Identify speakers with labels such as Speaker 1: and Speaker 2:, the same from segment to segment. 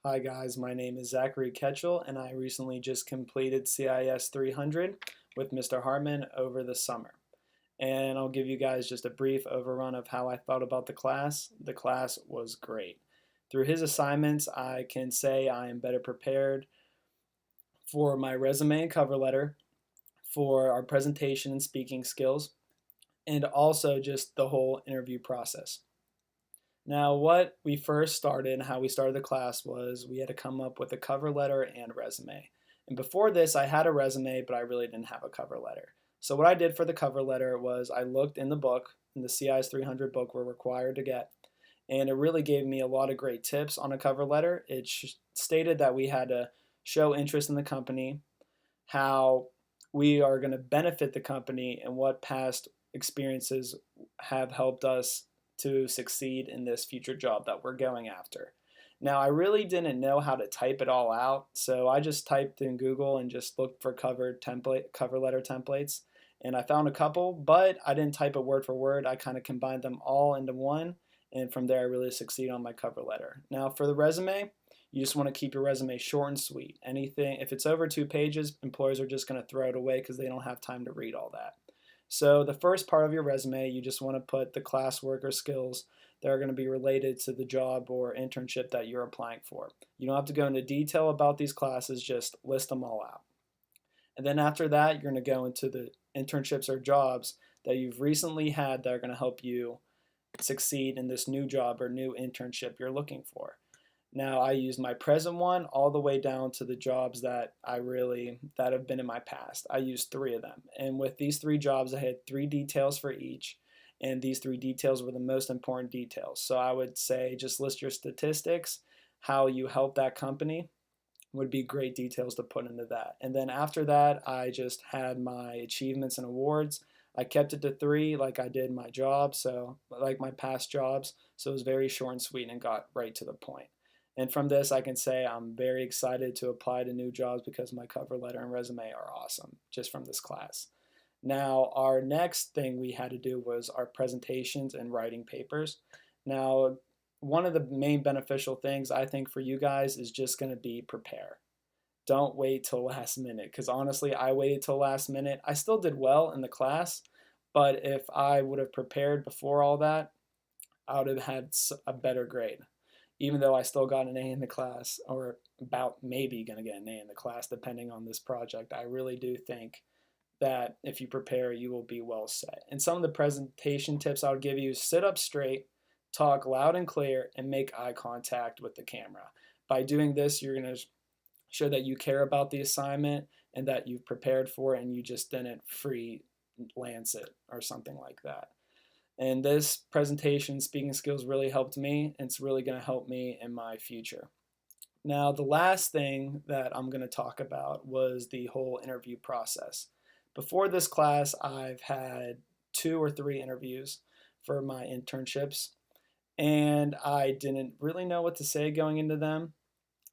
Speaker 1: Hi guys, my name is Zachary Ketchell and I recently just completed CIS 300 with Mr. Hartman over the summer. And I'll give you guys just a brief overrun of how I thought about the class. The class was great. Through his assignments, I can say I am better prepared for my resume and cover letter, for our presentation and speaking skills, and also just the whole interview process. Now, what we first started and how we started the class was we had to come up with a cover letter and resume. And before this, I had a resume, but I really didn't have a cover letter. So what I did for the cover letter was I looked in the book, in the CI's 300 book we're required to get, and it really gave me a lot of great tips on a cover letter. It stated that we had to show interest in the company, how we are going to benefit the company, and what past experiences have helped us to succeed in this future job that we're going after. Now, I really didn't know how to type it all out, so I just typed in Google and just looked for cover letter templates, and I found a couple, but I didn't type it word for word. I kind of combined them all into one, and from there I really succeeded on my cover letter. Now, for the resume, you just want to keep your resume short and sweet. Anything, if it's over 2 pages, employers are just going to throw it away because they don't have time to read all that. So the first part of your resume, you just want to put the classwork or skills that are going to be related to the job or internship that you're applying for. You don't have to go into detail about these classes, just list them all out. And then after that, you're going to go into the internships or jobs that you've recently had that are going to help you succeed in this new job or new internship you're looking for. Now I use my present one all the way down to the jobs that that have been in my past. I used 3 of them. And with these 3 jobs, I had 3 details for each. And these 3 details were the most important details. So I would say just list your statistics, how you help that company would be great details to put into that. And then after that, I just had my achievements and awards. I kept it to 3 like I did my job, so like my past jobs. So it was very short and sweet and got right to the point. And from this, I can say I'm very excited to apply to new jobs because my cover letter and resume are awesome just from this class. Now, our next thing we had to do was our presentations and writing papers. Now, one of the main beneficial things I think for you guys is just going to be prepare. Don't wait till last minute because honestly, I waited till last minute. I still did well in the class, but if I would have prepared before all that, I would have had a better grade even though I still got an A in the class, or about maybe going to get an A in the class, depending on this project. I really do think that if you prepare, you will be well set. And some of the presentation tips I would give you is sit up straight, talk loud and clear, and make eye contact with the camera. By doing this, you're going to show that you care about the assignment and that you've prepared for it and you just didn't freelance it or something like that. And this presentation speaking skills really helped me, and it's really going to help me in my future. Now, the last thing that I'm going to talk about was the whole interview process. Before this class, I've had 2 or 3 interviews for my internships, and I didn't really know what to say going into them.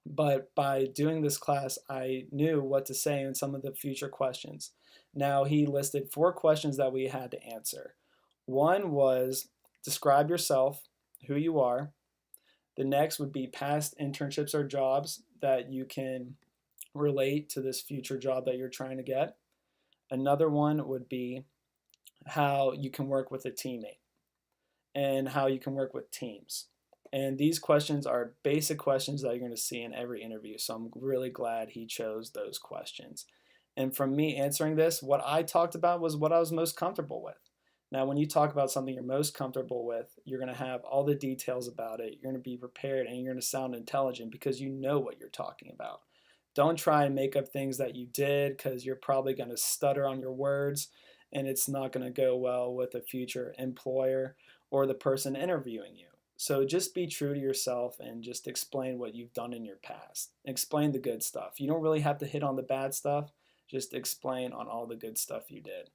Speaker 1: But by doing this class, I knew what to say in some of the future questions. Now, he listed 4 questions that we had to answer. One was describe yourself, who you are. The next would be past internships or jobs that you can relate to this future job that you're trying to get. Another one would be how you can work with a teammate and how you can work with teams. And these questions are basic questions that you're going to see in every interview. So I'm really glad he chose those questions. And from me answering this, what I talked about was what I was most comfortable with. Now, when you talk about something you're most comfortable with, you're going to have all the details about it. You're going to be prepared and you're going to sound intelligent because you know what you're talking about. Don't try and make up things that you did because you're probably going to stutter on your words and it's not going to go well with a future employer or the person interviewing you. So just be true to yourself and just explain what you've done in your past. Explain the good stuff. You don't really have to hit on the bad stuff. Just explain on all the good stuff you did.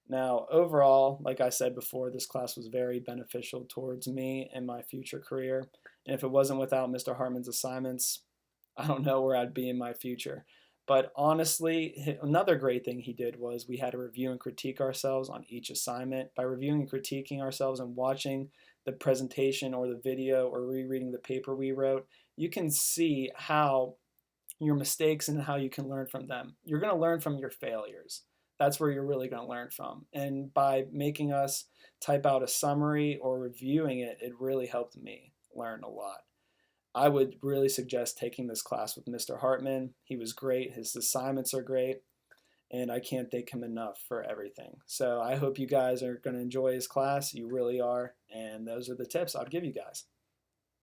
Speaker 1: Now, overall, like I said before, this class was very beneficial towards me and my future career. And if it wasn't without Mr. Hartman's assignments, I don't know where I'd be in my future. But honestly, another great thing he did was we had to review and critique ourselves on each assignment. By reviewing and critiquing ourselves and watching the presentation or the video or rereading the paper we wrote, you can see how your mistakes and how you can learn from them. You're going to learn from your failures. That's where you're really going to learn from. And by making us type out a summary or reviewing it, it really helped me learn a lot. I would really suggest taking this class with Mr. Hartman. He was great. His assignments are great. And I can't thank him enough for everything. So I hope you guys are going to enjoy his class. You really are. And those are the tips I'd give you guys.